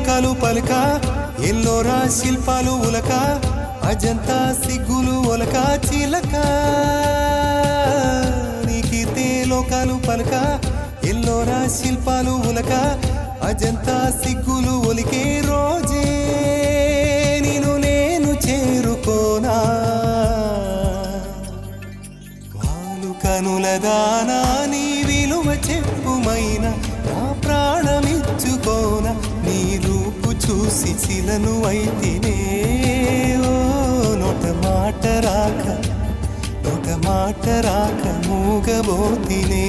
లోకాలు పలుక ఎల్లోరా శిల్పాలు ఉలక అజంతా సిగ్గులు ఒలక చిలక నీ కీర్తే లోకాలు పలుక ఎల్లోరా శిల్పాలు ఉలక అజంతా సిగ్గులు ఒలికే రోజే నిన్ను నేను చేరుకోనా వాలు కనుల దానా నీ విలువ చెప్పుమైనా నా ప్రాణమిచ్చుకోనా నీ రూపు చూసి చిలను అయితేనే ఓ నోట మాట రాక మూగబోతినే